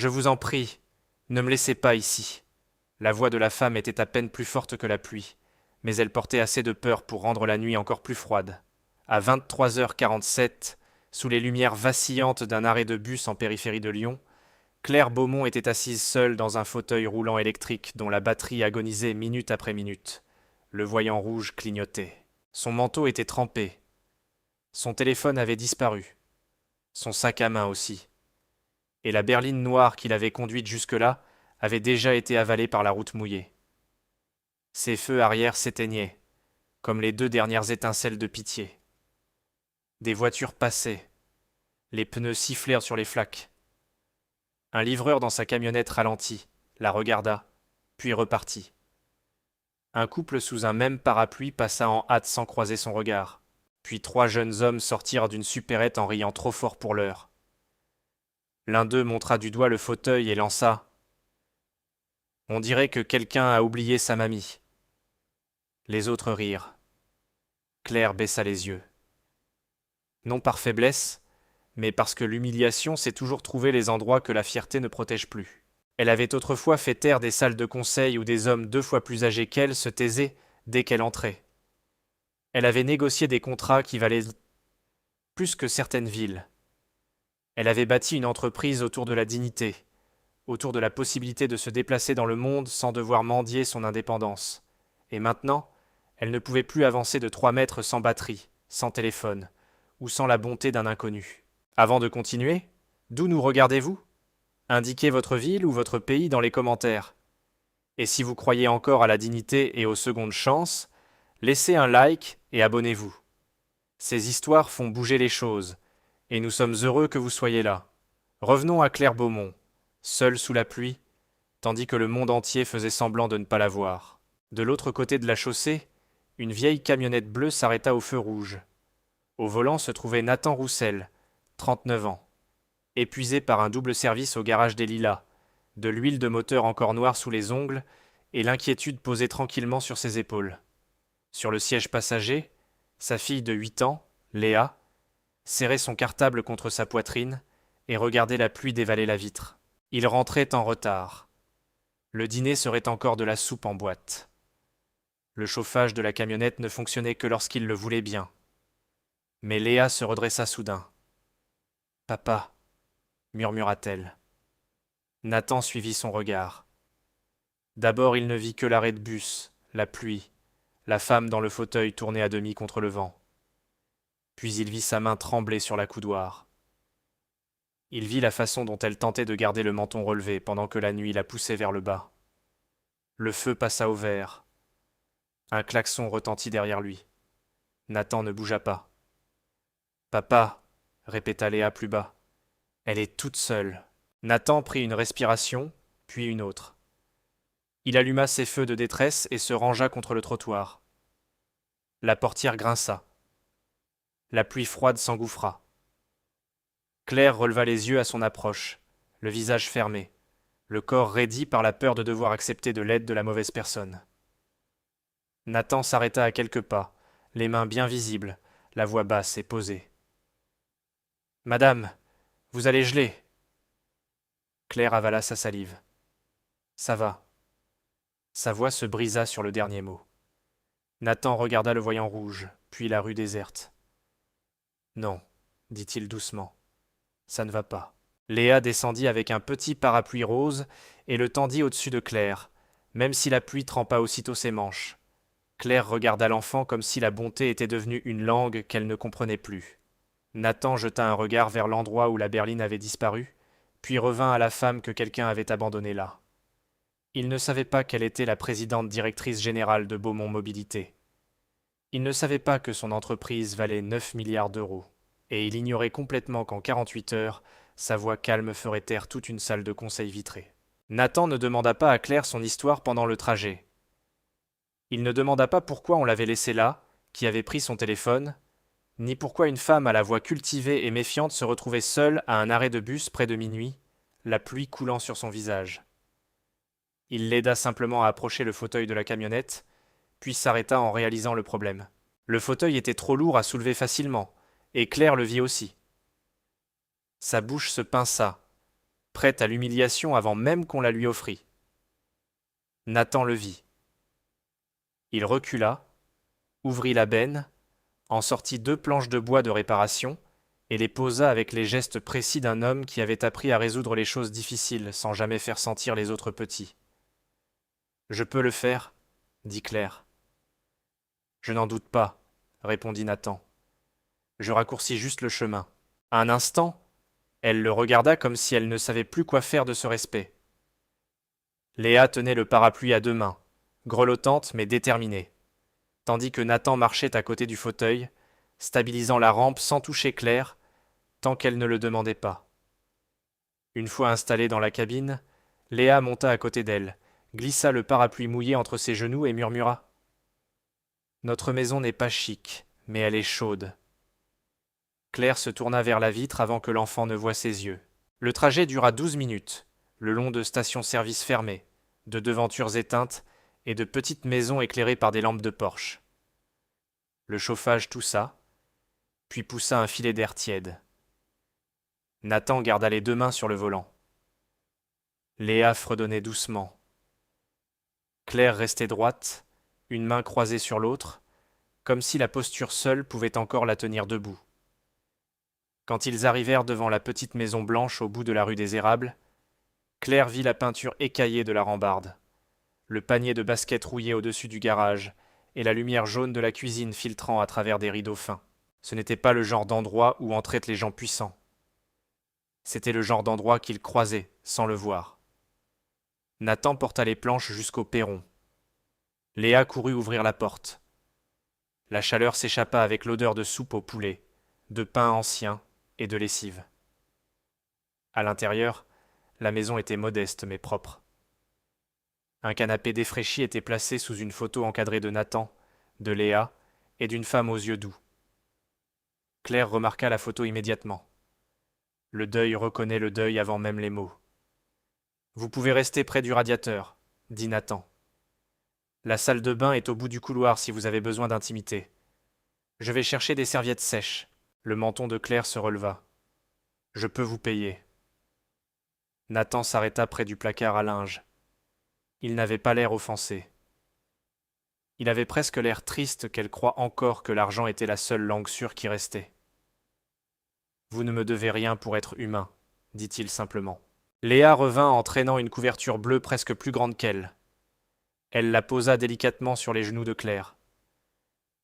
Je vous en prie, ne me laissez pas ici. La voix de la femme était à peine plus forte que la pluie, mais elle portait assez de peur pour rendre la nuit encore plus froide. À 23h47, sous les lumières vacillantes d'un arrêt de bus en périphérie de Lyon, Claire Beaumont était assise seule dans un fauteuil roulant électrique dont la batterie agonisait minute après minute. Le voyant rouge clignotait. Son manteau était trempé. Son téléphone avait disparu. Son sac à main aussi. Et la berline noire qui l'avait conduite jusque-là avait déjà été avalée par la route mouillée. Ses feux arrière s'éteignaient, comme les deux dernières étincelles de pitié. Des voitures passaient. Les pneus sifflèrent sur les flaques. Un livreur dans sa camionnette ralentit, la regarda, puis repartit. Un couple sous un même parapluie passa en hâte sans croiser son regard. Puis trois jeunes hommes sortirent d'une supérette en riant trop fort pour l'heure. L'un d'eux montra du doigt le fauteuil et lança « On dirait que quelqu'un a oublié sa mamie. » Les autres rirent. Claire baissa les yeux. Non par faiblesse, mais parce que l'humiliation sait toujours trouver les endroits que la fierté ne protège plus. Elle avait autrefois fait taire des salles de conseil où des hommes 2 fois plus âgés qu'elle se taisaient dès qu'elle entrait. Elle avait négocié des contrats qui valaient plus que certaines villes. Elle avait bâti une entreprise autour de la dignité, autour de la possibilité de se déplacer dans le monde sans devoir mendier son indépendance. Et maintenant, elle ne pouvait plus avancer de 3 mètres sans batterie, sans téléphone, ou sans la bonté d'un inconnu. Avant de continuer, d'où nous regardez-vous ? Indiquez votre ville ou votre pays dans les commentaires. Et si vous croyez encore à la dignité et aux secondes chances, laissez un like et abonnez-vous. Ces histoires font bouger les choses, et nous sommes heureux que vous soyez là. Revenons à Claire Beaumont, seule sous la pluie, tandis que le monde entier faisait semblant de ne pas la voir. De l'autre côté de la chaussée, une vieille camionnette bleue s'arrêta au feu rouge. Au volant se trouvait Nathan Roussel, 39 ans, épuisé par un double service au garage des Lilas, de l'huile de moteur encore noire sous les ongles et l'inquiétude posée tranquillement sur ses épaules. Sur le siège passager, sa fille de 8 ans, Léa, serrait son cartable contre sa poitrine et regardait la pluie dévaler la vitre. Il rentrait en retard. Le dîner serait encore de la soupe en boîte. Le chauffage de la camionnette ne fonctionnait que lorsqu'il le voulait bien. Mais Léa se redressa soudain. « Papa » murmura-t-elle. Nathan suivit son regard. D'abord il ne vit que l'arrêt de bus, la pluie, la femme dans le fauteuil tournée à demi contre le vent. Puis il vit sa main trembler sur la coudoir. Il vit la façon dont elle tentait de garder le menton relevé pendant que la nuit la poussait vers le bas. Le feu passa au vert. Un klaxon retentit derrière lui. Nathan ne bougea pas. « Papa » répéta Léa plus bas. « Elle est toute seule. » Nathan prit une respiration, puis une autre. Il alluma ses feux de détresse et se rangea contre le trottoir. La portière grinça. La pluie froide s'engouffra. Claire releva les yeux à son approche, le visage fermé, le corps raidi par la peur de devoir accepter de l'aide de la mauvaise personne. Nathan s'arrêta à quelques pas, les mains bien visibles, la voix basse et posée. « Madame, vous allez geler. » Claire avala sa salive. « Ça va. » Sa voix se brisa sur le dernier mot. Nathan regarda le voyant rouge, puis la rue déserte. « Non, » dit-il doucement. « Ça ne va pas. » Léa descendit avec un petit parapluie rose et le tendit au-dessus de Claire, même si la pluie trempa aussitôt ses manches. Claire regarda l'enfant comme si la bonté était devenue une langue qu'elle ne comprenait plus. Nathan jeta un regard vers l'endroit où la berline avait disparu, puis revint à la femme que quelqu'un avait abandonnée là. Il ne savait pas qu'elle était la présidente directrice générale de Beaumont Mobilité. Il ne savait pas que son entreprise valait 9 milliards d'euros, et il ignorait complètement qu'en 48 heures, sa voix calme ferait taire toute une salle de conseil vitrée. Nathan ne demanda pas à Claire son histoire pendant le trajet. Il ne demanda pas pourquoi on l'avait laissée là, qui avait pris son téléphone, ni pourquoi une femme à la voix cultivée et méfiante se retrouvait seule à un arrêt de bus près de minuit, la pluie coulant sur son visage. Il l'aida simplement à approcher le fauteuil de la camionnette, puis s'arrêta en réalisant le problème. Le fauteuil était trop lourd à soulever facilement, et Claire le vit aussi. Sa bouche se pinça. prête à l'humiliation avant même qu'on la lui offrît. Nathan le vit. Il recula, ouvrit la benne, en sortit 2 planches de bois de réparation, et les posa avec les gestes précis d'un homme qui avait appris à résoudre les choses difficiles sans jamais faire sentir les autres petits. Je peux le faire, dit Claire. Je n'en doute pas, répondit Nathan. Je raccourcis juste le chemin. Un instant, elle le regarda comme si elle ne savait plus quoi faire de ce respect. Léa tenait le parapluie à 2 mains, grelottante mais déterminée, tandis que Nathan marchait à côté du fauteuil, stabilisant la rampe sans toucher Claire, tant qu'elle ne le demandait pas. Une fois installée dans la cabine, Léa monta à côté d'elle, glissa le parapluie mouillé entre ses genoux et murmura. Notre maison n'est pas chic, mais elle est chaude. Claire se tourna vers la vitre avant que l'enfant ne voie ses yeux. Le trajet dura 12 minutes, le long de stations-service fermées, de devantures éteintes et de petites maisons éclairées par des lampes de Porsche. Le chauffage toussa, puis poussa un filet d'air tiède. Nathan garda les 2 mains sur le volant. Léa fredonnait doucement. Claire restait droite, une main croisée sur l'autre, comme si la posture seule pouvait encore la tenir debout. Quand ils arrivèrent devant la petite maison blanche au bout de la rue des Érables, Claire vit la peinture écaillée de la rambarde, le panier de basket rouillé au-dessus du garage et la lumière jaune de la cuisine filtrant à travers des rideaux fins. Ce n'était pas le genre d'endroit où entraient les gens puissants. C'était le genre d'endroit qu'ils croisaient sans le voir. Nathan porta les planches jusqu'au perron. Léa courut ouvrir la porte. La chaleur s'échappa avec l'odeur de soupe au poulet, de pain ancien et de lessive. À l'intérieur, la maison était modeste mais propre. Un canapé défraîchi était placé sous une photo encadrée de Nathan, de Léa et d'une femme aux yeux doux. Claire remarqua la photo immédiatement. Le deuil reconnaît le deuil avant même les mots. Vous pouvez rester près du radiateur, dit Nathan. La salle de bain est au bout du couloir si vous avez besoin d'intimité. Je vais chercher des serviettes sèches. Le menton de Claire se releva. Je peux vous payer. Nathan s'arrêta près du placard à linge. Il n'avait pas l'air offensé. Il avait presque l'air triste qu'elle croie encore que l'argent était la seule langue sûre qui restait. Vous ne me devez rien pour être humain, dit-il simplement. Léa revint en traînant une couverture bleue presque plus grande qu'elle. Elle la posa délicatement sur les genoux de Claire.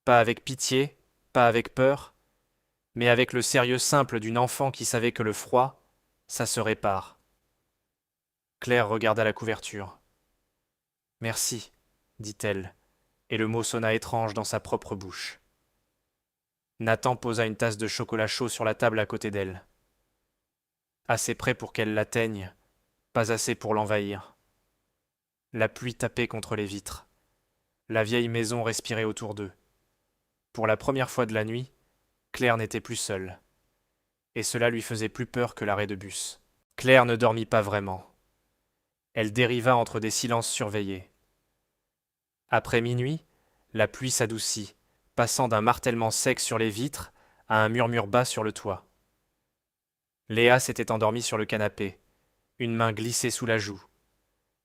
Pas avec pitié, pas avec peur, mais avec le sérieux simple d'une enfant qui savait que le froid, ça se répare. Claire regarda la couverture. Merci, dit-elle, et le mot sonna étrange dans sa propre bouche. Nathan posa une tasse de chocolat chaud sur la table à côté d'elle. Assez près pour qu'elle l'atteigne, pas assez pour l'envahir. La pluie tapait contre les vitres. La vieille maison respirait autour d'eux. Pour la première fois de la nuit, Claire n'était plus seule. Et cela lui faisait plus peur que l'arrêt de bus. Claire ne dormit pas vraiment. Elle dériva entre des silences surveillés. Après minuit, la pluie s'adoucit, passant d'un martèlement sec sur les vitres à un murmure bas sur le toit. Léa s'était endormie sur le canapé, une main glissée sous la joue,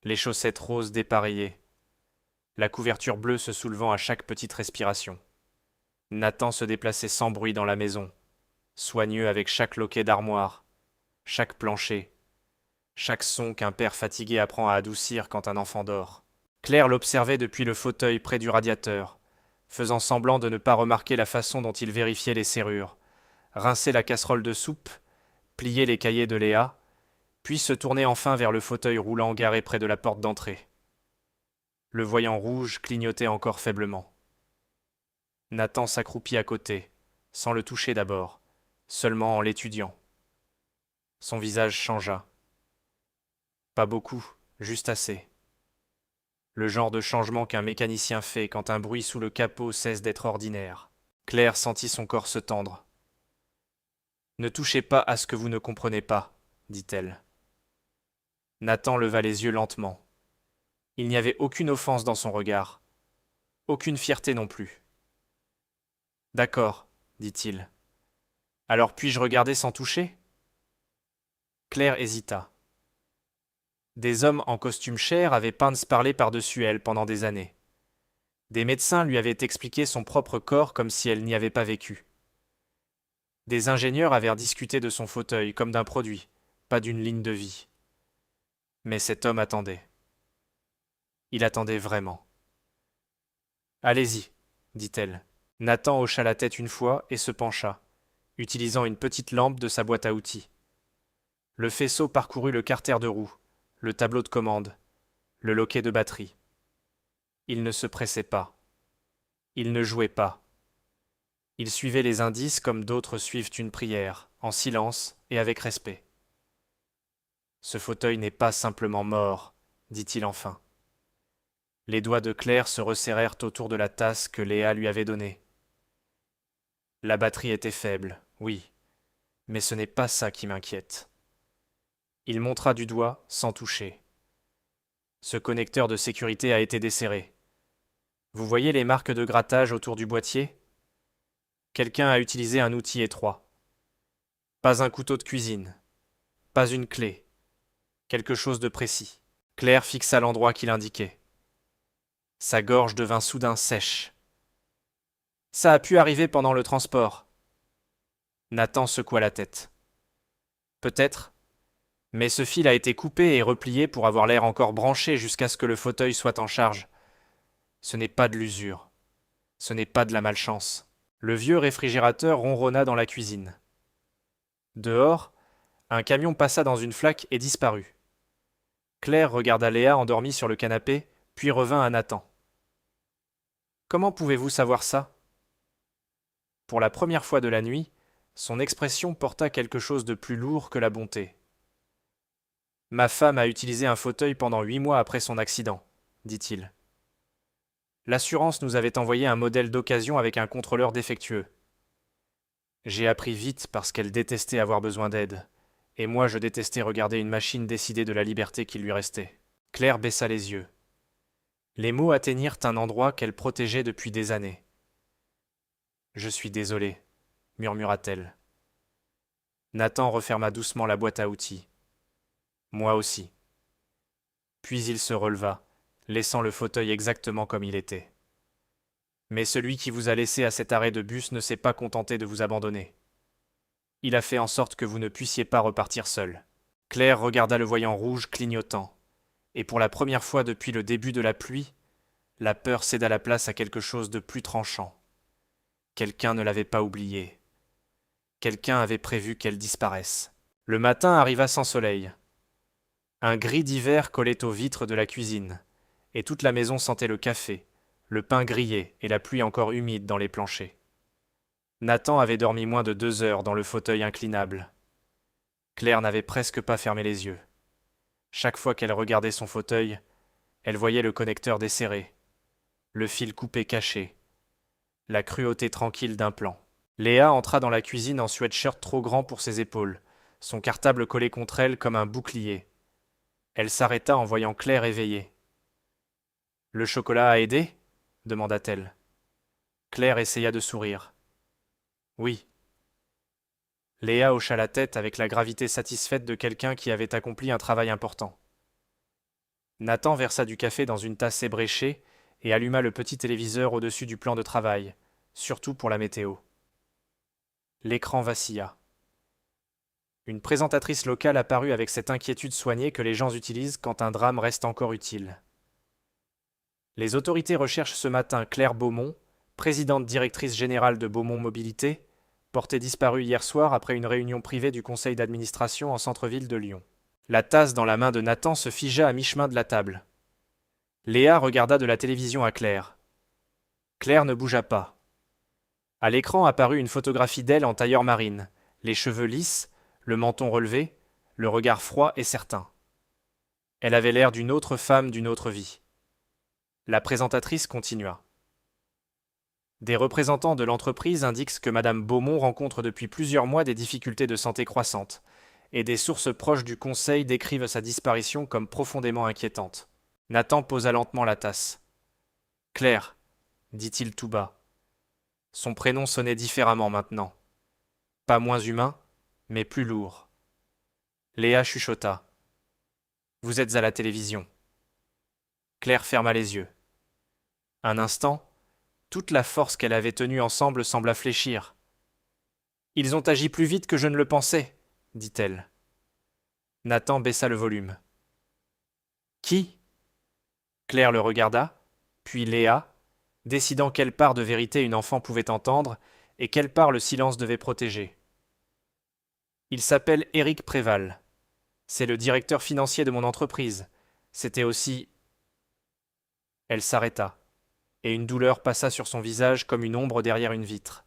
les chaussettes roses dépareillées, la couverture bleue se soulevant à chaque petite respiration. Nathan se déplaçait sans bruit dans la maison, soigneux avec chaque loquet d'armoire, chaque plancher, chaque son qu'un père fatigué apprend à adoucir quand un enfant dort. Claire l'observait depuis le fauteuil près du radiateur, faisant semblant de ne pas remarquer la façon dont il vérifiait les serrures, rinçait la casserole de soupe, pliait les cahiers de Léa, puis se tournait enfin vers le fauteuil roulant garé près de la porte d'entrée. Le voyant rouge clignotait encore faiblement. Nathan s'accroupit à côté, sans le toucher d'abord, seulement en l'étudiant. Son visage changea. Pas beaucoup, juste assez. Le genre de changement qu'un mécanicien fait quand un bruit sous le capot cesse d'être ordinaire. Claire sentit son corps se tendre. « Ne touchez pas à ce que vous ne comprenez pas, dit-elle. Nathan leva les yeux lentement. Il n'y avait aucune offense dans son regard. Aucune fierté non plus. D'accord, dit-il. Alors puis-je regarder sans toucher ? Claire hésita. Des hommes en costume cher avaient Pants parlé par-dessus elle pendant des années. Des médecins lui avaient expliqué son propre corps comme si elle n'y avait pas vécu. Des ingénieurs avaient discuté de son fauteuil comme d'un produit, pas d'une ligne de vie. Mais cet homme attendait. Il attendait vraiment. Allez-y, dit-elle. Nathan hocha la tête une fois et se pencha, utilisant une petite lampe de sa boîte à outils. Le faisceau parcourut le carter de roue, le tableau de commande, le loquet de batterie. Il ne se pressait pas. Il ne jouait pas. Il suivait les indices comme d'autres suivent une prière, en silence et avec respect. Ce fauteuil n'est pas simplement mort, dit-il enfin. Les doigts de Claire se resserrèrent autour de la tasse que Léa lui avait donnée. La batterie était faible, oui, mais ce n'est pas ça qui m'inquiète. Il montra du doigt, sans toucher. Ce connecteur de sécurité a été desserré. Vous voyez les marques de grattage autour du boîtier ? Quelqu'un a utilisé un outil étroit. Pas un couteau de cuisine. Pas une clé. Quelque chose de précis. Claire fixa l'endroit qu'il indiquait. Sa gorge devint soudain sèche. Ça a pu arriver pendant le transport. Nathan secoua la tête. Peut-être, mais ce fil a été coupé et replié pour avoir l'air encore branché jusqu'à ce que le fauteuil soit en charge. Ce n'est pas de l'usure. Ce n'est pas de la malchance. Le vieux réfrigérateur ronronna dans la cuisine. Dehors, un camion passa dans une flaque et disparut. Claire regarda Léa endormie sur le canapé, puis revint à Nathan. Comment pouvez-vous savoir ça ? Pour la première fois de la nuit, son expression porta quelque chose de plus lourd que la bonté. Ma femme a utilisé un fauteuil pendant 8 mois après son accident, dit-il. L'assurance nous avait envoyé un modèle d'occasion avec un contrôleur défectueux. J'ai appris vite parce qu'elle détestait avoir besoin d'aide, et moi je détestais regarder une machine décider de la liberté qui lui restait. Claire baissa les yeux. Les mots atteignirent un endroit qu'elle protégeait depuis des années. Je suis désolé, murmura-t-elle. Nathan referma doucement la boîte à outils. Moi aussi. Puis il se releva, laissant le fauteuil exactement comme il était. Mais celui qui vous a laissé à cet arrêt de bus ne s'est pas contenté de vous abandonner. Il a fait en sorte que vous ne puissiez pas repartir seul. Claire regarda le voyant rouge clignotant, et pour la première fois depuis le début de la pluie, la peur céda la place à quelque chose de plus tranchant. Quelqu'un ne l'avait pas oubliée. Quelqu'un avait prévu qu'elle disparaisse. Le matin arriva sans soleil. Un gris d'hiver collait aux vitres de la cuisine, et toute la maison sentait le café, le pain grillé et la pluie encore humide dans les planchers. Nathan avait dormi moins de 2 heures dans le fauteuil inclinable. Claire n'avait presque pas fermé les yeux. Chaque fois qu'elle regardait son fauteuil, elle voyait le connecteur desserré, le fil coupé caché, la cruauté tranquille d'un plan. Léa entra dans la cuisine en sweatshirt trop grand pour ses épaules, son cartable collé contre elle comme un bouclier. Elle s'arrêta en voyant Claire éveillée. « Le chocolat a aidé ?» demanda-t-elle. Claire essaya de sourire. « Oui. » Léa hocha la tête avec la gravité satisfaite de quelqu'un qui avait accompli un travail important. Nathan versa du café dans une tasse ébréchée et alluma le petit téléviseur au-dessus du plan de travail, surtout pour la météo. L'écran vacilla. Une présentatrice locale apparut avec cette inquiétude soignée que les gens utilisent quand un drame reste encore utile. Les autorités recherchent ce matin Claire Beaumont, présidente directrice générale de Beaumont Mobilité, portée disparue hier soir après une réunion privée du conseil d'administration en centre-ville de Lyon. La tasse dans la main de Nathan se figea à mi-chemin de la table. Léa regarda de la télévision à Claire. Claire ne bougea pas. À l'écran apparut une photographie d'elle en tailleur marine, les cheveux lisses, le menton relevé, le regard froid et certain. Elle avait l'air d'une autre femme d'une autre vie. La présentatrice continua. Des représentants de l'entreprise indiquent que Madame Beaumont rencontre depuis plusieurs mois des difficultés de santé croissantes, et des sources proches du conseil décrivent sa disparition comme profondément inquiétante. Nathan posa lentement la tasse. « Claire », dit-il tout bas. Son prénom sonnait différemment maintenant. Pas moins humain, mais plus lourd. Léa chuchota. Vous êtes à la télévision. Claire ferma les yeux. Un instant, toute la force qu'elle avait tenue ensemble sembla fléchir. Ils ont agi plus vite que je ne le pensais, dit-elle. Nathan baissa le volume. Qui? Claire le regarda, puis Léa, décidant quelle part de vérité une enfant pouvait entendre et quelle part le silence devait protéger. Il s'appelle Éric Préval. C'est le directeur financier de mon entreprise. C'était aussi... Elle s'arrêta, et une douleur passa sur son visage comme une ombre derrière une vitre.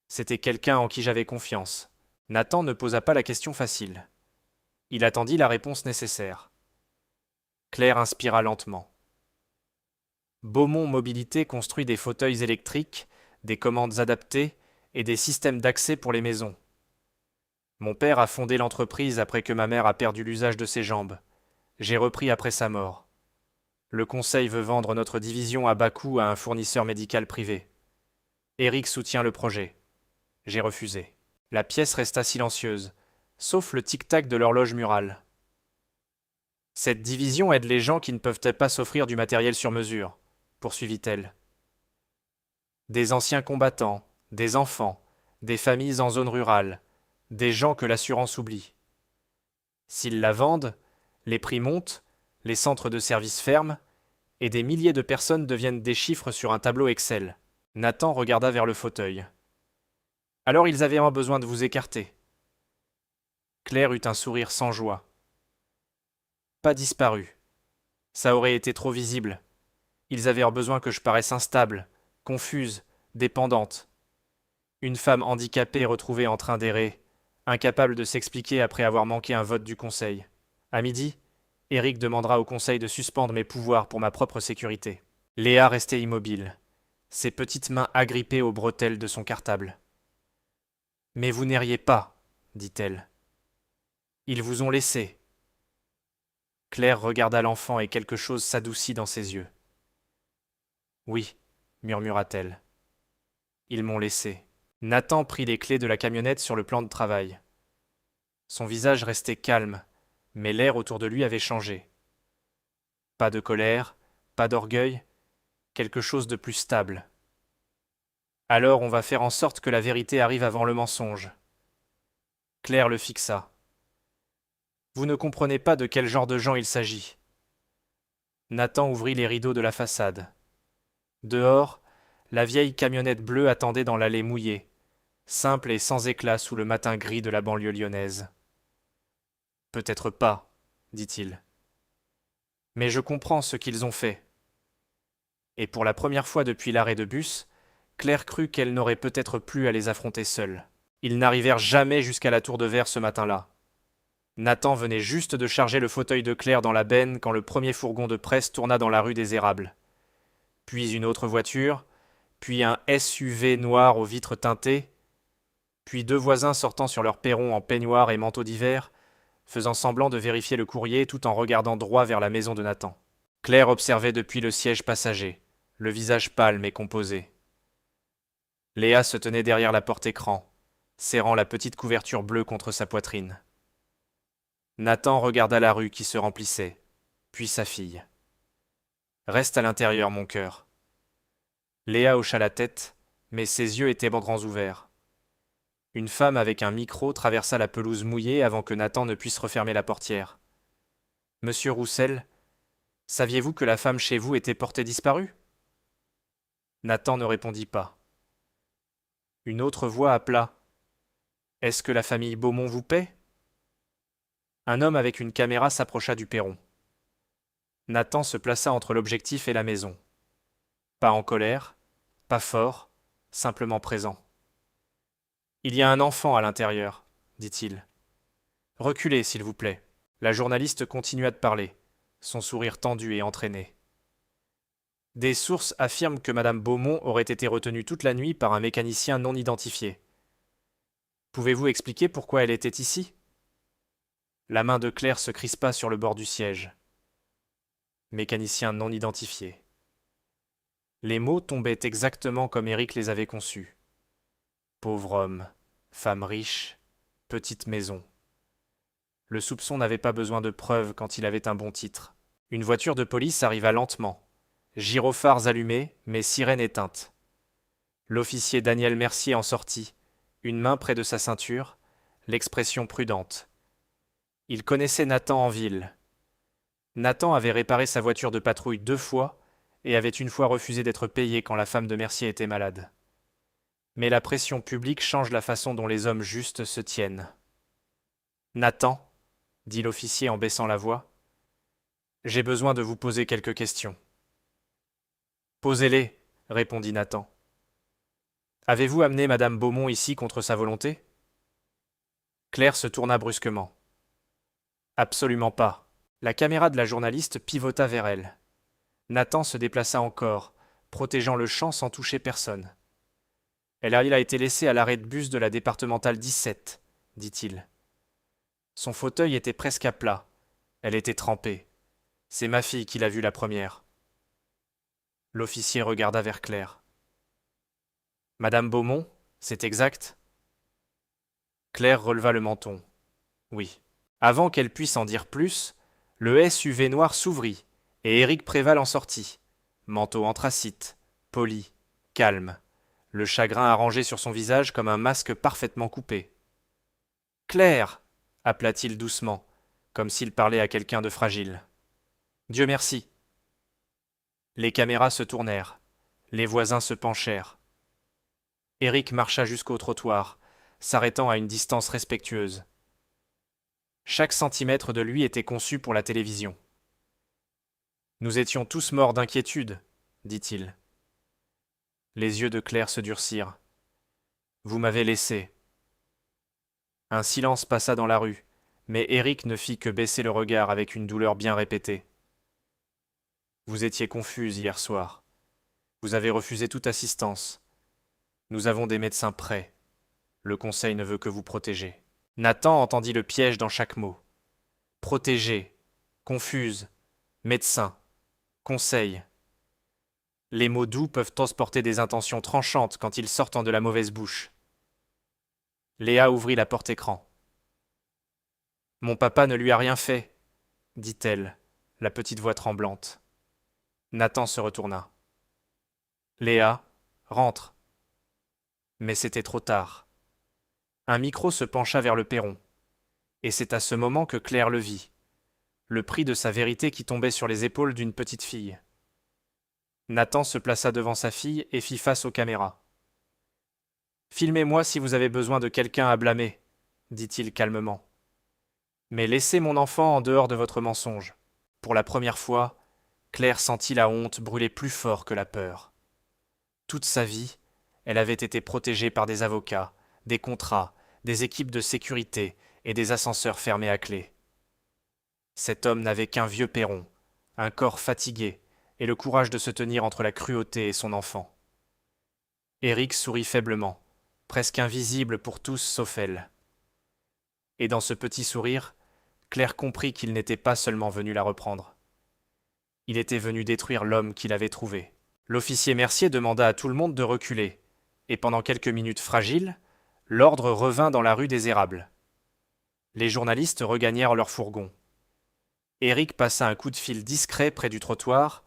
C'était quelqu'un en qui j'avais confiance. Nathan ne posa pas la question facile. Il attendit la réponse nécessaire. Claire inspira lentement. Beaumont Mobilité construit des fauteuils électriques, des commandes adaptées et des systèmes d'accès pour les maisons. Mon père a fondé l'entreprise après que ma mère a perdu l'usage de ses jambes. J'ai repris après sa mort. Le conseil veut vendre notre division à bas coût à un fournisseur médical privé. Eric soutient le projet. J'ai refusé. La pièce resta silencieuse, sauf le tic-tac de l'horloge murale. Cette division aide les gens qui ne peuvent pas s'offrir du matériel sur mesure, poursuivit-elle. Des anciens combattants, des enfants, des familles en zone rurale, des gens que l'assurance oublie. S'ils la vendent, les prix montent, les centres de services ferment, et des milliers de personnes deviennent des chiffres sur un tableau Excel. Nathan regarda vers le fauteuil. Alors ils avaient besoin de vous écarter. Claire eut un sourire sans joie. Pas disparu. Ça aurait été trop visible. Ils avaient besoin que je paraisse instable, confuse, dépendante. Une femme handicapée retrouvée en train d'errer, incapable de s'expliquer après avoir manqué un vote du conseil. À midi, Eric demandera au conseil de suspendre mes pouvoirs pour ma propre sécurité. Léa restait immobile, ses petites mains agrippées aux bretelles de son cartable. Mais vous n'erriez pas, dit-elle. Ils vous ont laissé. Claire regarda l'enfant et quelque chose s'adoucit dans ses yeux. Oui, murmura-t-elle. Ils m'ont laissé. Nathan prit les clés de la camionnette sur le plan de travail. Son visage restait calme, mais l'air autour de lui avait changé. Pas de colère, pas d'orgueil, quelque chose de plus stable. Alors on va faire en sorte que la vérité arrive avant le mensonge. Claire le fixa. Vous ne comprenez pas de quel genre de gens il s'agit. Nathan ouvrit les rideaux de la façade. Dehors, la vieille camionnette bleue attendait dans l'allée mouillée, simple et sans éclat sous le matin gris de la banlieue lyonnaise. Peut-être pas, dit-il. Mais je comprends ce qu'ils ont fait. Et pour la première fois depuis l'arrêt de bus, Claire crut qu'elle n'aurait peut-être plus à les affronter seule. Ils n'arrivèrent jamais jusqu'à la tour de verre ce matin-là. Nathan venait juste de charger le fauteuil de Claire dans la benne quand le premier fourgon de presse tourna dans la rue des Érables. Puis une autre voiture, puis un SUV noir aux vitres teintées, puis deux voisins sortant sur leur perron en peignoir et manteau d'hiver, faisant semblant de vérifier le courrier tout en regardant droit vers la maison de Nathan. Claire observait depuis le siège passager, le visage pâle mais composé. Léa se tenait derrière la porte-écran, serrant la petite couverture bleue contre sa poitrine. Nathan regarda la rue qui se remplissait, puis sa fille. Reste à l'intérieur, mon cœur. Léa hocha la tête, mais ses yeux étaient grands ouverts. Une femme avec un micro traversa la pelouse mouillée avant que Nathan ne puisse refermer la portière. Monsieur Roussel, saviez-vous que la femme chez vous était portée disparue? Nathan ne répondit pas. Une autre voix appela. Est-ce que la famille Beaumont vous paie? Un homme avec une caméra s'approcha du perron. Nathan se plaça entre l'objectif et la maison. Pas en colère, pas fort, simplement présent. Il y a un enfant à l'intérieur, dit-il. Reculez, s'il vous plaît. La journaliste continua de parler, son sourire tendu et entraîné. Des sources affirment que madame Beaumont aurait été retenue toute la nuit par un mécanicien non identifié. Pouvez-vous expliquer pourquoi elle était ici? La main de Claire se crispa sur le bord du siège. Mécanicien non identifié. Les mots tombaient exactement comme Éric les avait conçus. Pauvre homme, femme riche, petite maison. Le soupçon n'avait pas besoin de preuves quand il avait un bon titre. Une voiture de police arriva lentement. Gyrophares allumés, mais sirène éteinte. L'officier Daniel Mercier en sortit, une main près de sa ceinture, l'expression prudente. Il connaissait Nathan en ville. Nathan avait réparé sa voiture de patrouille 2 fois et avait une fois refusé d'être payé quand la femme de Mercier était malade. Mais la pression publique change la façon dont les hommes justes se tiennent. Nathan, dit l'officier en baissant la voix, j'ai besoin de vous poser quelques questions. Posez-les, répondit Nathan. Avez-vous amené madame Beaumont ici contre sa volonté? Claire se tourna brusquement. Absolument pas. La caméra de la journaliste pivota vers elle. Nathan se déplaça encore, protégeant le champ sans toucher personne. Elle a été laissée à l'arrêt de bus de la départementale 17, dit-il. Son fauteuil était presque à plat. Elle était trempée. C'est ma fille qui l'a vue la première. L'officier regarda vers Claire. Madame Beaumont, c'est exact? Claire releva le menton. Oui. Avant qu'elle puisse en dire plus, le SUV noir s'ouvrit, et Éric Préval en sortit. Manteau anthracite, poli, calme, le chagrin arrangé sur son visage comme un masque parfaitement coupé. Claire, appela-t-il doucement, comme s'il parlait à quelqu'un de fragile. Dieu merci. Les caméras se tournèrent, les voisins se penchèrent. Éric marcha jusqu'au trottoir, s'arrêtant à une distance respectueuse. Chaque centimètre de lui était conçu pour la télévision. Nous étions tous morts d'inquiétude, dit-il. Les yeux de Claire se durcirent. Vous m'avez laissé. Un silence passa dans la rue, mais Éric ne fit que baisser le regard avec une douleur bien répétée. Vous étiez confuse hier soir. Vous avez refusé toute assistance. Nous avons des médecins prêts. Le conseil ne veut que vous protéger. Nathan entendit le piège dans chaque mot. Protéger, confuse, médecin, conseil. Les mots doux peuvent transporter des intentions tranchantes quand ils sortent de la mauvaise bouche. Léa ouvrit la porte-écran. Mon papa ne lui a rien fait, dit-elle, la petite voix tremblante. Nathan se retourna. Léa, rentre. Mais c'était trop tard. Un micro se pencha vers le perron. Et c'est à ce moment que Claire le vit. Le prix de sa vérité qui tombait sur les épaules d'une petite fille. Nathan se plaça devant sa fille et fit face aux caméras. Filmez-moi si vous avez besoin de quelqu'un à blâmer, dit-il calmement. Mais laissez mon enfant en dehors de votre mensonge. Pour la première fois, Claire sentit la honte brûler plus fort que la peur. Toute sa vie, elle avait été protégée par des avocats, des contrats, des équipes de sécurité et des ascenseurs fermés à clé. Cet homme n'avait qu'un vieux perron, un corps fatigué et le courage de se tenir entre la cruauté et son enfant. Éric sourit faiblement, presque invisible pour tous sauf elle. Et dans ce petit sourire, Claire comprit qu'il n'était pas seulement venu la reprendre. Il était venu détruire l'homme qu'il avait trouvé. L'officier Mercier demanda à tout le monde de reculer, et pendant quelques minutes fragiles, l'ordre revint dans la rue des Érables. Les journalistes regagnèrent leur fourgon. Éric passa un coup de fil discret près du trottoir,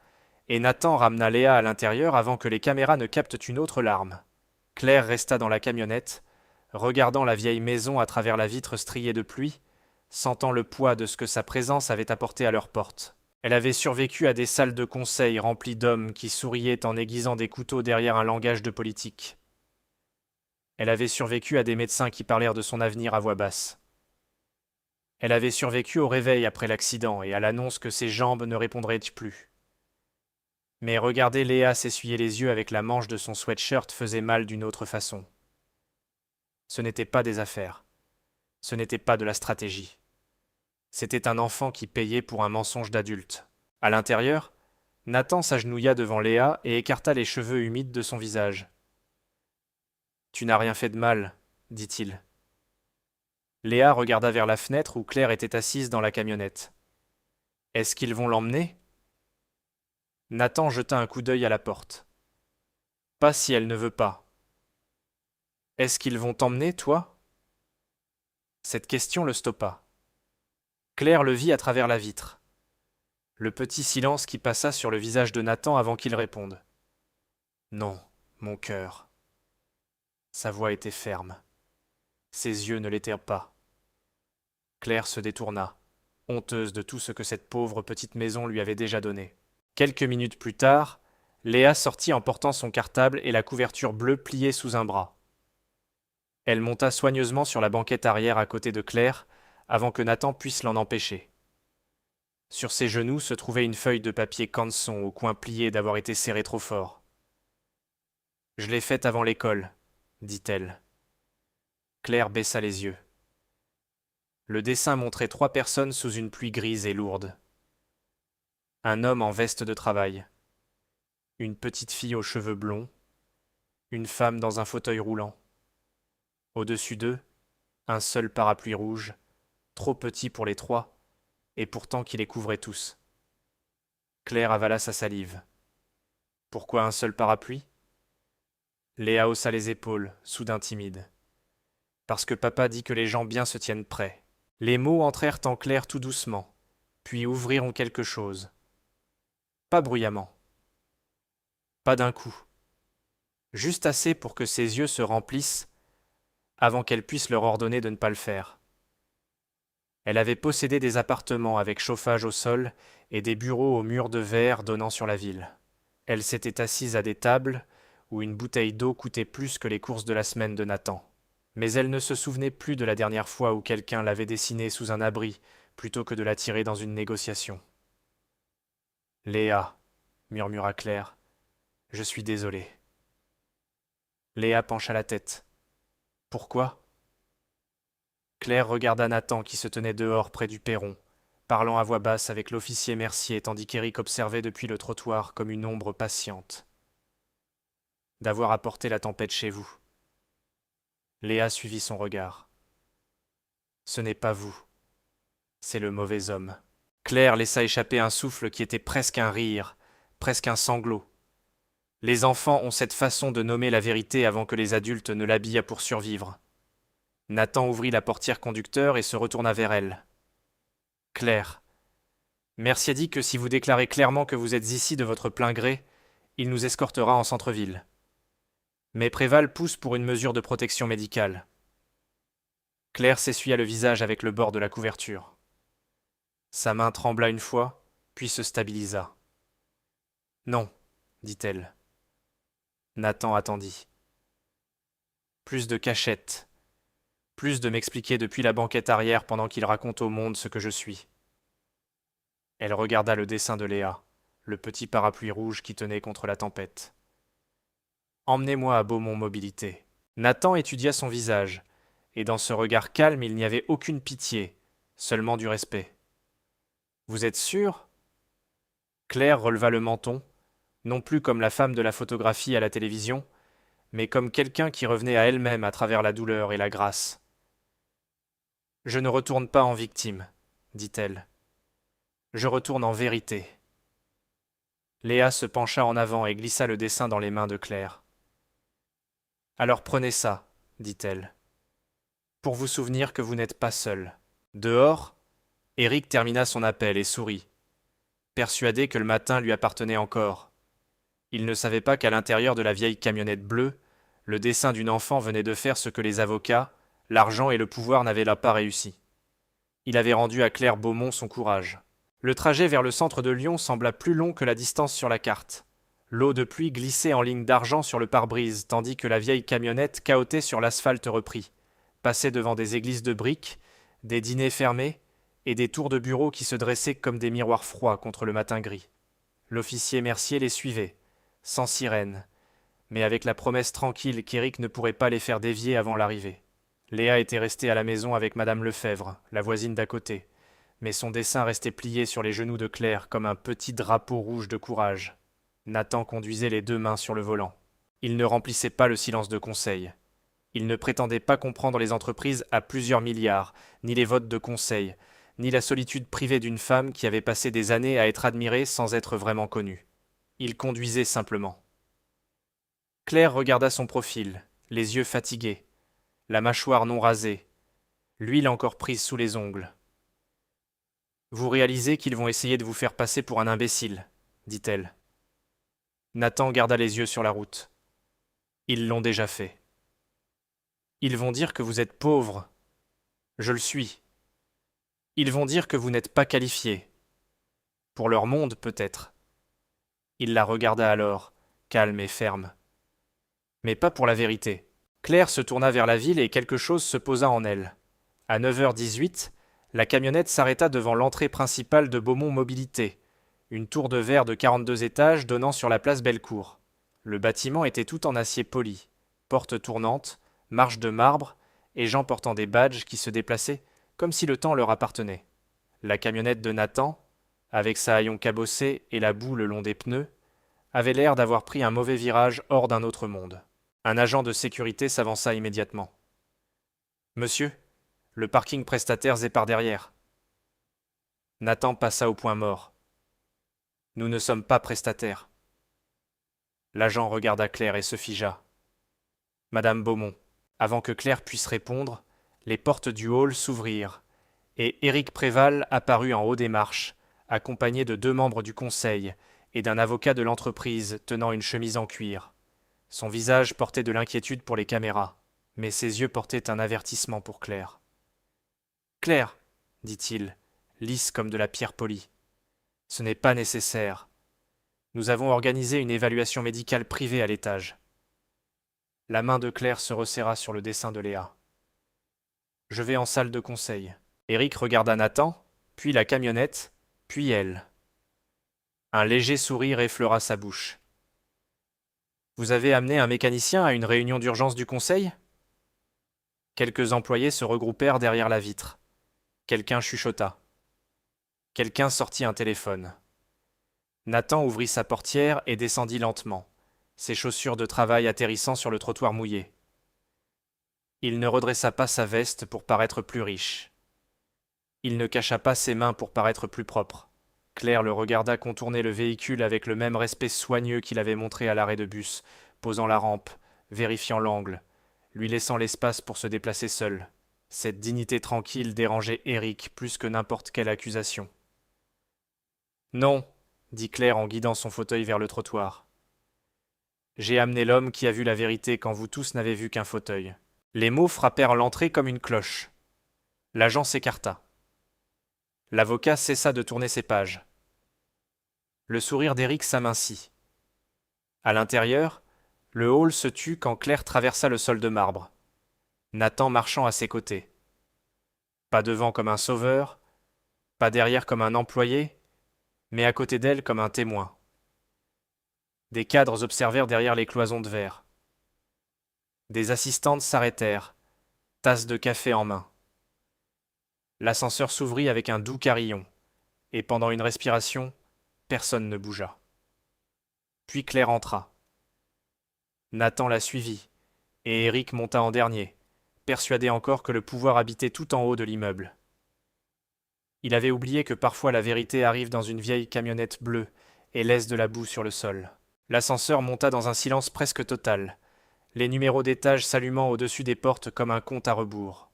et Nathan ramena Léa à l'intérieur avant que les caméras ne captent une autre larme. Claire resta dans la camionnette, regardant la vieille maison à travers la vitre striée de pluie, sentant le poids de ce que sa présence avait apporté à leur porte. Elle avait survécu à des salles de conseil remplies d'hommes qui souriaient en aiguisant des couteaux derrière un langage de politique. Elle avait survécu à des médecins qui parlèrent de son avenir à voix basse. Elle avait survécu au réveil après l'accident et à l'annonce que ses jambes ne répondraient plus. Mais regarder Léa s'essuyer les yeux avec la manche de son sweatshirt faisait mal d'une autre façon. Ce n'était pas des affaires. Ce n'était pas de la stratégie. C'était un enfant qui payait pour un mensonge d'adulte. À l'intérieur, Nathan s'agenouilla devant Léa et écarta les cheveux humides de son visage. « Tu n'as rien fait de mal, » dit-il. Léa regarda vers la fenêtre où Claire était assise dans la camionnette. « Est-ce qu'ils vont l'emmener » Nathan jeta un coup d'œil à la porte. « Pas si elle ne veut pas. »« Est-ce qu'ils vont t'emmener, toi » Cette question le stoppa. Claire le vit à travers la vitre. Le petit silence qui passa sur le visage de Nathan avant qu'il réponde. Non, mon cœur. Sa voix était ferme. Ses yeux ne l'étaient pas. Claire se détourna, honteuse de tout ce que cette pauvre petite maison lui avait déjà donné. Quelques minutes plus tard, Léa sortit en portant son cartable et la couverture bleue pliée sous un bras. Elle monta soigneusement sur la banquette arrière à côté de Claire, avant que Nathan puisse l'en empêcher. Sur ses genoux se trouvait une feuille de papier canson au coin plié d'avoir été serrée trop fort. « Je l'ai faite avant l'école, dit-elle. Claire baissa les yeux. Le dessin montrait 3 personnes sous une pluie grise et lourde. Un homme en veste de travail, une petite fille aux cheveux blonds, une femme dans un fauteuil roulant. Au-dessus d'eux, un seul parapluie rouge, trop petit pour les 3, et pourtant qui les couvrait tous. Claire avala sa salive. Pourquoi un seul parapluie? Léa haussa les épaules, soudain timide. Parce que papa dit que les gens bien se tiennent prêts. Les mots entrèrent en Claire tout doucement, puis ouvriront quelque chose. Pas bruyamment. Pas d'un coup. Juste assez pour que ses yeux se remplissent avant qu'elle puisse leur ordonner de ne pas le faire. Elle avait possédé des appartements avec chauffage au sol et des bureaux aux murs de verre donnant sur la ville. Elle s'était assise à des tables où une bouteille d'eau coûtait plus que les courses de la semaine de Nathan. Mais elle ne se souvenait plus de la dernière fois où quelqu'un l'avait dessinée sous un abri plutôt que de la tirer dans une négociation. « Léa, » murmura Claire, « je suis désolée. » Léa pencha la tête. « Pourquoi ?» Claire regarda Nathan qui se tenait dehors près du perron, parlant à voix basse avec l'officier Mercier tandis qu'Éric observait depuis le trottoir comme une ombre patiente. « D'avoir apporté la tempête chez vous. » Léa suivit son regard. « Ce n'est pas vous. C'est le mauvais homme. » Claire laissa échapper un souffle qui était presque un rire, presque un sanglot. Les enfants ont cette façon de nommer la vérité avant que les adultes ne l'habillent pour survivre. Nathan ouvrit la portière conducteur et se retourna vers elle. « Claire, Mercier dit que si vous déclarez clairement que vous êtes ici de votre plein gré, il nous escortera en centre-ville. Mais Préval pousse pour une mesure de protection médicale. » Claire s'essuya le visage avec le bord de la couverture. Sa main trembla une fois, puis se stabilisa. « Non, dit-elle. » Nathan attendit. Plus de cachette. Plus de m'expliquer depuis la banquette arrière pendant qu'il raconte au monde ce que je suis. Elle regarda le dessin de Léa, le petit parapluie rouge qui tenait contre la tempête. Emmenez-moi à Beaumont Mobilité. Nathan étudia son visage, et dans ce regard calme il n'y avait aucune pitié, seulement du respect. Vous êtes sûr? Claire releva le menton, non plus comme la femme de la photographie à la télévision, mais comme quelqu'un qui revenait à elle-même à travers la douleur et la grâce. Je ne retourne pas en victime, dit-elle. Je retourne en vérité. Léa se pencha en avant et glissa le dessin dans les mains de Claire. Alors prenez ça, dit-elle, pour vous souvenir que vous n'êtes pas seul. Dehors, Éric termina son appel et sourit, persuadé que le matin lui appartenait encore. Il ne savait pas qu'à l'intérieur de la vieille camionnette bleue, le dessin d'une enfant venait de faire ce que les avocats, l'argent et le pouvoir n'avaient là pas réussi. Il avait rendu à Claire Beaumont son courage. Le trajet vers le centre de Lyon sembla plus long que la distance sur la carte. L'eau de pluie glissait en ligne d'argent sur le pare-brise, tandis que la vieille camionnette cahotait sur l'asphalte repris, passait devant des églises de briques, des dîners fermés et des tours de bureaux qui se dressaient comme des miroirs froids contre le matin gris. L'officier Mercier les suivait, sans sirène, mais avec la promesse tranquille qu'Éric ne pourrait pas les faire dévier avant l'arrivée. Léa était restée à la maison avec madame Lefebvre, la voisine d'à côté, mais son dessin restait plié sur les genoux de Claire comme un petit drapeau rouge de courage. Nathan conduisait les 2 mains sur le volant. Il ne remplissait pas le silence de conseil. Il ne prétendait pas comprendre les entreprises à plusieurs milliards, ni les votes de conseil, ni la solitude privée d'une femme qui avait passé des années à être admirée sans être vraiment connue. Il conduisait simplement. Claire regarda son profil, les yeux fatigués, la mâchoire non rasée, l'huile encore prise sous les ongles. Vous réalisez qu'ils vont essayer de vous faire passer pour un imbécile, dit-elle. Nathan garda les yeux sur la route. Ils l'ont déjà fait. Ils vont dire que vous êtes pauvre. Je le suis. Ils vont dire que vous n'êtes pas qualifié. Pour leur monde, peut-être. Il la regarda alors, calme et ferme. Mais pas pour la vérité. Claire se tourna vers la ville et quelque chose se posa en elle. À 9h18, la camionnette s'arrêta devant l'entrée principale de Beaumont Mobilité, une tour de verre de 42 étages donnant sur la place Bellecour. Le bâtiment était tout en acier poli, porte tournante, marche de marbre et gens portant des badges qui se déplaçaient comme si le temps leur appartenait. La camionnette de Nathan, avec sa haillon cabossée et la boue le long des pneus, avait l'air d'avoir pris un mauvais virage hors d'un autre monde. Un agent de sécurité s'avança immédiatement. Monsieur, le parking prestataires est par derrière. Nathan passa au point mort. Nous ne sommes pas prestataires. L'agent regarda Claire et se figea. Madame Beaumont. Avant que Claire puisse répondre, les portes du hall s'ouvrirent, et Éric Préval apparut en haut des marches, accompagné de 2 membres du conseil et d'un avocat de l'entreprise tenant une chemise en cuir. Son visage portait de l'inquiétude pour les caméras, mais ses yeux portaient un avertissement pour Claire. Claire, dit-il, lisse comme de la pierre polie. Ce n'est pas nécessaire. Nous avons organisé une évaluation médicale privée à l'étage. La main de Claire se resserra sur le dessin de Léa. Je vais en salle de conseil. Éric regarda Nathan, puis la camionnette, puis elle. Un léger sourire effleura sa bouche. Vous avez amené un mécanicien à une réunion d'urgence du conseil ? Quelques employés se regroupèrent derrière la vitre. Quelqu'un chuchota. Quelqu'un sortit un téléphone. Nathan ouvrit sa portière et descendit lentement, ses chaussures de travail atterrissant sur le trottoir mouillé. Il ne redressa pas sa veste pour paraître plus riche. Il ne cacha pas ses mains pour paraître plus propre. Claire le regarda contourner le véhicule avec le même respect soigneux qu'il avait montré à l'arrêt de bus, posant la rampe, vérifiant l'angle, lui laissant l'espace pour se déplacer seul. Cette dignité tranquille dérangeait Éric plus que n'importe quelle accusation. Non, dit Claire en guidant son fauteuil vers le trottoir. J'ai amené l'homme qui a vu la vérité quand vous tous n'avez vu qu'un fauteuil. Les mots frappèrent l'entrée comme une cloche. L'agent s'écarta. L'avocat cessa de tourner ses pages. Le sourire d'Éric s'amincit. À l'intérieur, le hall se tut quand Claire traversa le sol de marbre. Nathan marchant à ses côtés. Pas devant comme un sauveur, pas derrière comme un employé, mais à côté d'elle comme un témoin. Des cadres observèrent derrière les cloisons de verre. Des assistantes s'arrêtèrent, tasse de café en main. L'ascenseur s'ouvrit avec un doux carillon, et pendant une respiration, personne ne bougea. Puis Claire entra. Nathan la suivit, et Éric monta en dernier, persuadé encore que le pouvoir habitait tout en haut de l'immeuble. Il avait oublié que parfois la vérité arrive dans une vieille camionnette bleue et laisse de la boue sur le sol. L'ascenseur monta dans un silence presque total, les numéros d'étage s'allumant au-dessus des portes comme un compte à rebours.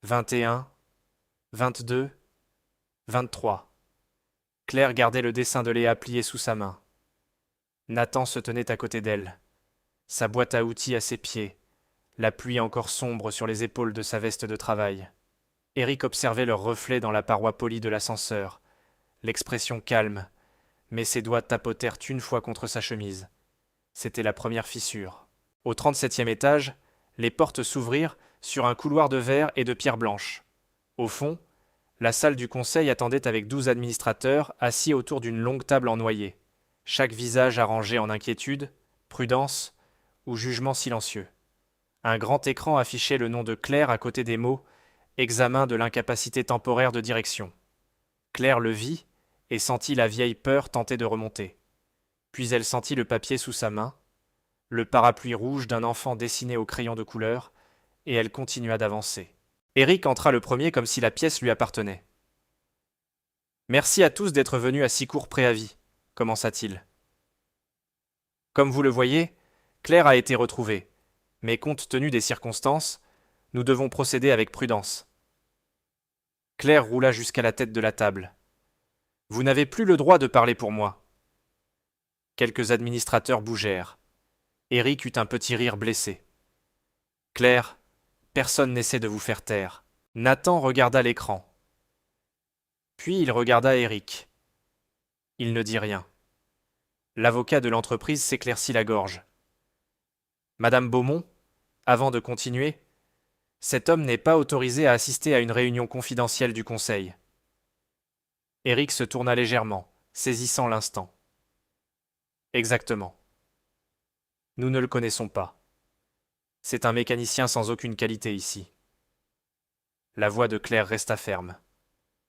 21, 22, 23. Claire gardait le dessin de Léa plié sous sa main. Nathan se tenait à côté d'elle, sa boîte à outils à ses pieds, la pluie encore sombre sur les épaules de sa veste de travail. Éric observait leur reflet dans la paroi polie de l'ascenseur, l'expression calme, mais ses doigts tapotèrent une fois contre sa chemise. C'était la première fissure. Au 37e étage, les portes s'ouvrirent sur un couloir de verre et de pierre blanche. Au fond, la salle du conseil attendait avec 12 administrateurs assis autour d'une longue table en noyer, chaque visage arrangé en inquiétude, prudence ou jugement silencieux. Un grand écran affichait le nom de Claire à côté des mots « Examen de l'incapacité temporaire de direction ». Claire le vit et sentit la vieille peur tenter de remonter. Puis elle sentit le papier sous sa main, le parapluie rouge d'un enfant dessiné au crayon de couleur, et elle continua d'avancer. Éric entra le premier comme si la pièce lui appartenait. « Merci à tous d'être venus à si court préavis, » commença-t-il. Comme vous le voyez, Claire a été retrouvée, mais compte tenu des circonstances, nous devons procéder avec prudence. Claire roula jusqu'à la tête de la table. « Vous n'avez plus le droit de parler pour moi. » Quelques administrateurs bougèrent. Eric eut un petit rire blessé. « Claire, personne n'essaie de vous faire taire. » Nathan regarda l'écran. Puis il regarda Eric. Il ne dit rien. L'avocat de l'entreprise s'éclaircit la gorge. « Madame Beaumont, avant de continuer, cet homme n'est pas autorisé à assister à une réunion confidentielle du conseil. » Eric se tourna légèrement, saisissant l'instant. « Exactement. Nous ne le connaissons pas. C'est un mécanicien sans aucune qualité ici. » La voix de Claire resta ferme.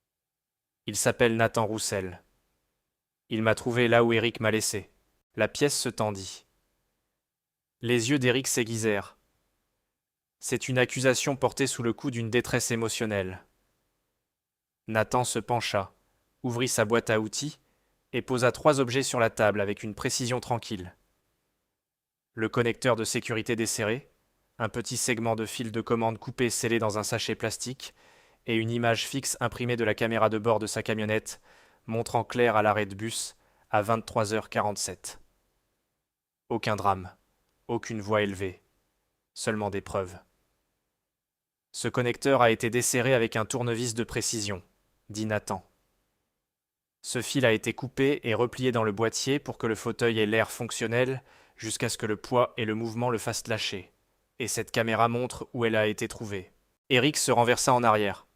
« Il s'appelle Nathan Roussel. Il m'a trouvé là où Eric m'a laissé. » La pièce se tendit. Les yeux d'Eric s'aiguisèrent. C'est une accusation portée sous le coup d'une détresse émotionnelle. Nathan se pencha, ouvrit sa boîte à outils et posa 3 objets sur la table avec une précision tranquille. Le connecteur de sécurité desserré, un petit segment de fil de commande coupé scellé dans un sachet plastique et une image fixe imprimée de la caméra de bord de sa camionnette, montrant Claire à l'arrêt de bus à 23h47. Aucun drame, aucune voix élevée, seulement des preuves. Ce connecteur a été desserré avec un tournevis de précision, dit Nathan. Ce fil a été coupé et replié dans le boîtier pour que le fauteuil ait l'air fonctionnel jusqu'à ce que le poids et le mouvement le fassent lâcher. Et cette caméra montre où elle a été trouvée. Eric se renversa en arrière.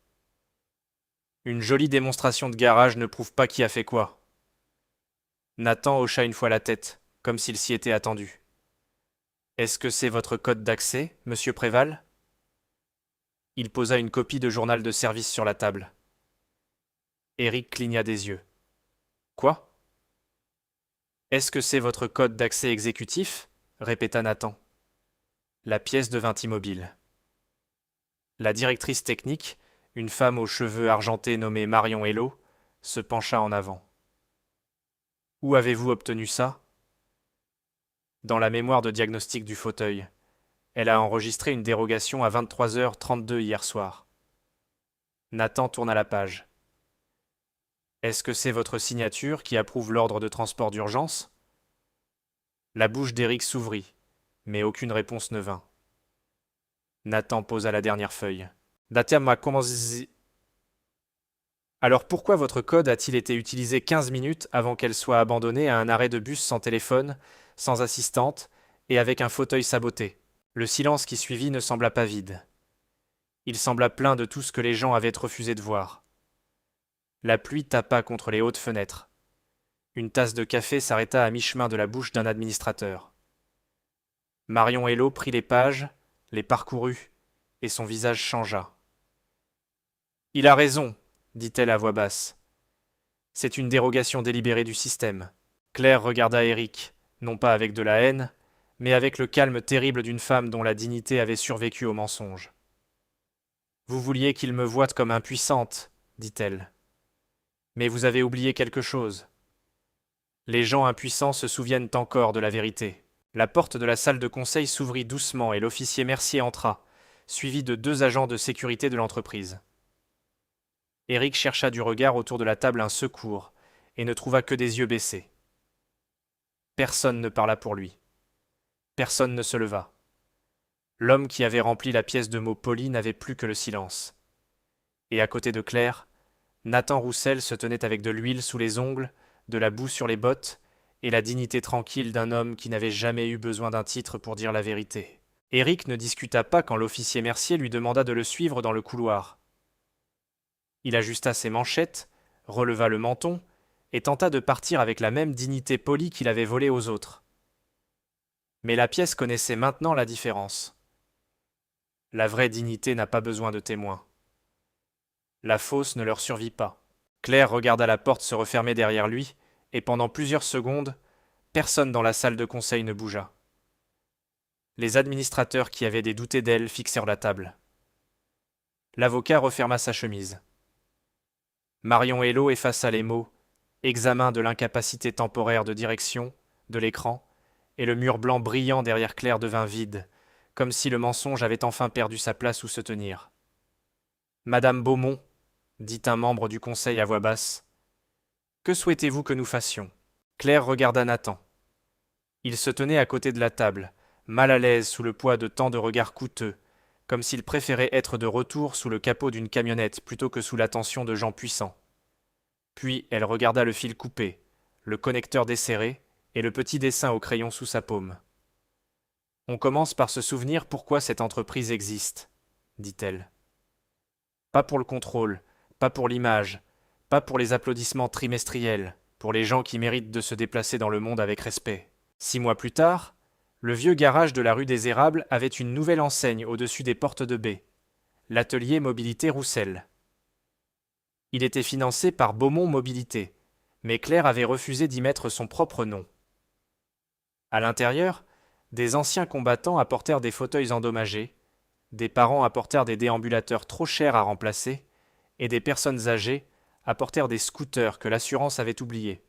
Une jolie démonstration de garage ne prouve pas qui a fait quoi. Nathan hocha une fois la tête, comme s'il s'y était attendu. Est-ce que c'est votre code d'accès, monsieur Préval ? Il posa une copie de journal de service sur la table. Eric cligna des yeux. Quoi ? Est-ce que c'est votre code d'accès exécutif ? Répéta Nathan. La pièce devint immobile. La directrice technique, une femme aux cheveux argentés nommée Marion Hello, se pencha en avant. Où avez-vous obtenu ça ? Dans la mémoire de diagnostic du fauteuil. Elle a enregistré une dérogation à 23h32 hier soir. Nathan tourna la page. Est-ce que c'est votre signature qui approuve l'ordre de transport d'urgence ? La bouche d'Eric s'ouvrit, mais aucune réponse ne vint. Nathan posa la dernière feuille. Alors pourquoi votre code a-t-il été utilisé 15 minutes avant qu'elle soit abandonnée à un arrêt de bus sans téléphone, sans assistante et avec un fauteuil saboté ? Le silence qui suivit ne sembla pas vide. Il sembla plein de tout ce que les gens avaient refusé de voir. La pluie tapa contre les hautes fenêtres. Une tasse de café s'arrêta à mi-chemin de la bouche d'un administrateur. Marion Hello prit les pages, les parcourut, et son visage changea. « Il a raison, dit-elle à voix basse. C'est une dérogation délibérée du système. » Claire regarda Eric, non pas avec de la haine, mais avec le calme terrible d'une femme dont la dignité avait survécu au mensonge. « Vous vouliez qu'il me voie comme impuissante, dit-elle. Mais vous avez oublié quelque chose. Les gens impuissants se souviennent encore de la vérité. » La porte de la salle de conseil s'ouvrit doucement et l'officier Mercier entra, suivi de 2 agents de sécurité de l'entreprise. Eric chercha du regard autour de la table un secours et ne trouva que des yeux baissés. Personne ne parla pour lui. Personne ne se leva. L'homme qui avait rempli la pièce de mots polis n'avait plus que le silence. Et à côté de Claire, Nathan Roussel se tenait avec de l'huile sous les ongles, de la boue sur les bottes, et la dignité tranquille d'un homme qui n'avait jamais eu besoin d'un titre pour dire la vérité. Eric ne discuta pas quand l'officier Mercier lui demanda de le suivre dans le couloir. Il ajusta ses manchettes, releva le menton, et tenta de partir avec la même dignité polie qu'il avait volée aux autres. Mais la pièce connaissait maintenant la différence. La vraie dignité n'a pas besoin de témoins. La fausse ne leur survit pas. Claire regarda la porte se refermer derrière lui, et pendant plusieurs secondes, personne dans la salle de conseil ne bougea. Les administrateurs qui avaient des doutes d'elle fixèrent la table. L'avocat referma sa chemise. Marion Hello effaça les mots « Examen de l'incapacité temporaire de direction » de l'écran, et le mur blanc brillant derrière Claire devint vide, comme si le mensonge avait enfin perdu sa place où se tenir. « Madame Beaumont » dit un membre du conseil à voix basse. Que souhaitez-vous que nous fassions? Claire regarda Nathan. Il se tenait à côté de la table, mal à l'aise sous le poids de tant de regards coûteux, comme s'il préférait être de retour sous le capot d'une camionnette plutôt que sous l'attention de gens puissants. Puis elle regarda le fil coupé, le connecteur desserré et le petit dessin au crayon sous sa paume. On commence par se souvenir pourquoi cette entreprise existe, dit-elle. Pas pour le contrôle, pas pour l'image, pas pour les applaudissements trimestriels, pour les gens qui méritent de se déplacer dans le monde avec respect. 6 mois plus tard, le vieux garage de la rue des Érables avait une nouvelle enseigne au-dessus des portes de baie, l'atelier Mobilité Roussel. Il était financé par Beaumont Mobilité, mais Claire avait refusé d'y mettre son propre nom. À l'intérieur, des anciens combattants apportèrent des fauteuils endommagés, des parents apportèrent des déambulateurs trop chers à remplacer, et des personnes âgées apportèrent des scooters que l'assurance avait oubliés.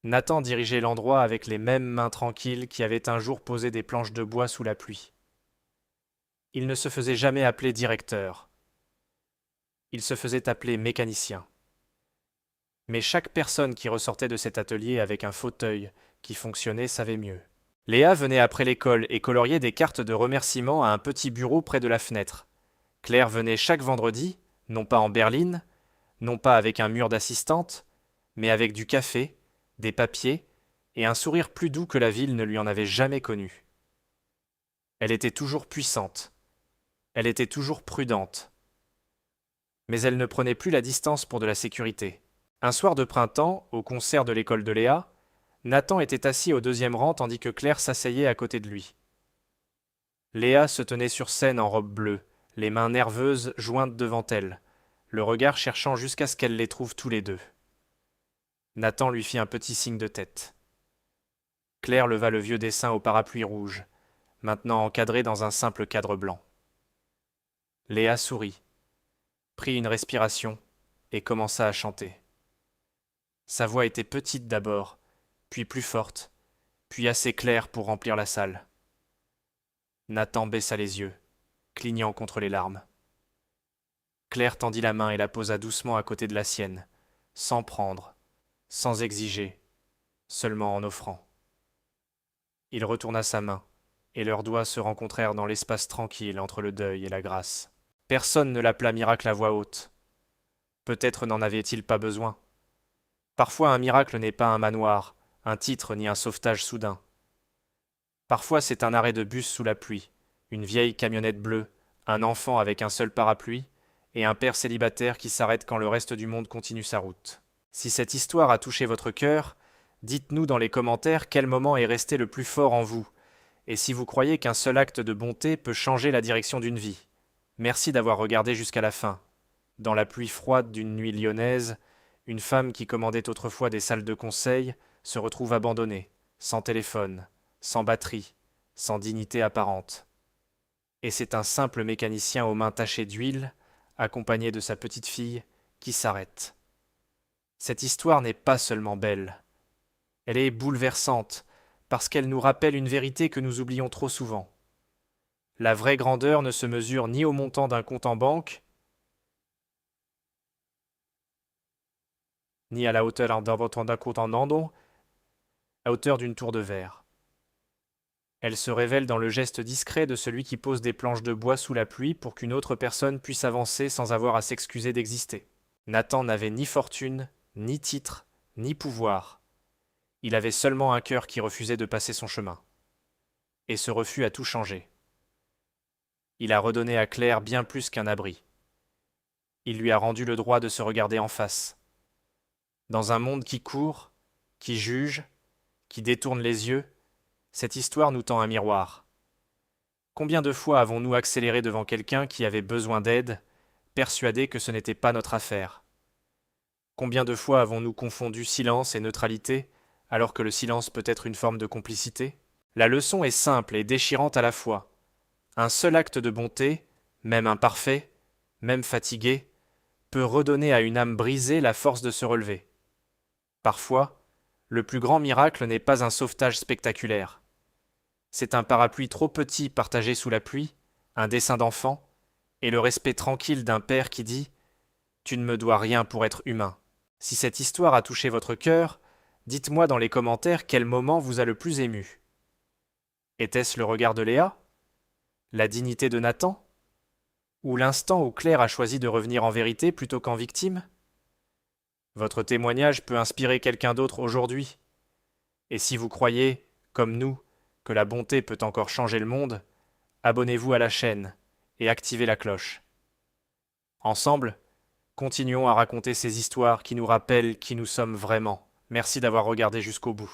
Nathan dirigeait l'endroit avec les mêmes mains tranquilles qui avaient un jour posé des planches de bois sous la pluie. Il ne se faisait jamais appeler directeur. Il se faisait appeler mécanicien. Mais chaque personne qui ressortait de cet atelier avec un fauteuil qui fonctionnait savait mieux. Léa venait après l'école et coloriait des cartes de remerciement à un petit bureau près de la fenêtre. Claire venait chaque vendredi, non pas en berline, non pas avec un mur d'assistante, mais avec du café, des papiers et un sourire plus doux que la ville ne lui en avait jamais connu. Elle était toujours puissante. Elle était toujours prudente. Mais elle ne prenait plus la distance pour de la sécurité. Un soir de printemps, au concert de l'école de Léa, Nathan était assis au deuxième rang tandis que Claire s'asseyait à côté de lui. Léa se tenait sur scène en robe bleue, les mains nerveuses jointes devant elle, le regard cherchant jusqu'à ce qu'elle les trouve tous les deux. Nathan lui fit un petit signe de tête. Claire leva le vieux dessin au parapluie rouge, maintenant encadré dans un simple cadre blanc. Léa sourit, prit une respiration et commença à chanter. Sa voix était petite d'abord, puis plus forte, puis assez claire pour remplir la salle. Nathan baissa les yeux, clignant contre les larmes. Claire tendit la main et la posa doucement à côté de la sienne, sans prendre, sans exiger, seulement en offrant. Il retourna sa main, et leurs doigts se rencontrèrent dans l'espace tranquille entre le deuil et la grâce. Personne ne l'appela miracle à voix haute. Peut-être n'en avait-il pas besoin. Parfois un miracle n'est pas un manoir, un titre ni un sauvetage soudain. Parfois c'est un arrêt de bus sous la pluie, une vieille camionnette bleue, un enfant avec un seul parapluie, et un père célibataire qui s'arrête quand le reste du monde continue sa route. Si cette histoire a touché votre cœur, dites-nous dans les commentaires quel moment est resté le plus fort en vous, et si vous croyez qu'un seul acte de bonté peut changer la direction d'une vie. Merci d'avoir regardé jusqu'à la fin. Dans la pluie froide d'une nuit lyonnaise, une femme qui commandait autrefois des salles de conseil se retrouve abandonnée, sans téléphone, sans batterie, sans dignité apparente. Et c'est un simple mécanicien aux mains tachées d'huile, accompagné de sa petite fille, qui s'arrête. Cette histoire n'est pas seulement belle. Elle est bouleversante, parce qu'elle nous rappelle une vérité que nous oublions trop souvent. La vraie grandeur ne se mesure ni au montant d'un compte en banque, ni à la hauteur d'un compte en andon, à hauteur d'une tour de verre. Elle se révèle dans le geste discret de celui qui pose des planches de bois sous la pluie pour qu'une autre personne puisse avancer sans avoir à s'excuser d'exister. Nathan n'avait ni fortune, ni titre, ni pouvoir. Il avait seulement un cœur qui refusait de passer son chemin. Et ce refus a tout changé. Il a redonné à Claire bien plus qu'un abri. Il lui a rendu le droit de se regarder en face. Dans un monde qui court, qui juge, qui détourne les yeux, cette histoire nous tend un miroir. Combien de fois avons-nous accéléré devant quelqu'un qui avait besoin d'aide, persuadés que ce n'était pas notre affaire? Combien de fois avons-nous confondu silence et neutralité, alors que le silence peut être une forme de complicité? La leçon est simple et déchirante à la fois. Un seul acte de bonté, même imparfait, même fatigué, peut redonner à une âme brisée la force de se relever. Parfois, le plus grand miracle n'est pas un sauvetage spectaculaire. C'est un parapluie trop petit partagé sous la pluie, un dessin d'enfant, et le respect tranquille d'un père qui dit Tu ne me dois rien pour être humain. Si cette histoire a touché votre cœur, dites-moi dans les commentaires quel moment vous a le plus ému. Était-ce le regard de Léa? La dignité de Nathan? Ou l'instant où Claire a choisi de revenir en vérité plutôt qu'en victime? Votre témoignage peut inspirer quelqu'un d'autre aujourd'hui. Et si vous croyez, comme nous, que la bonté peut encore changer le monde, abonnez-vous à la chaîne et activez la cloche. Ensemble, continuons à raconter ces histoires qui nous rappellent qui nous sommes vraiment. Merci d'avoir regardé jusqu'au bout.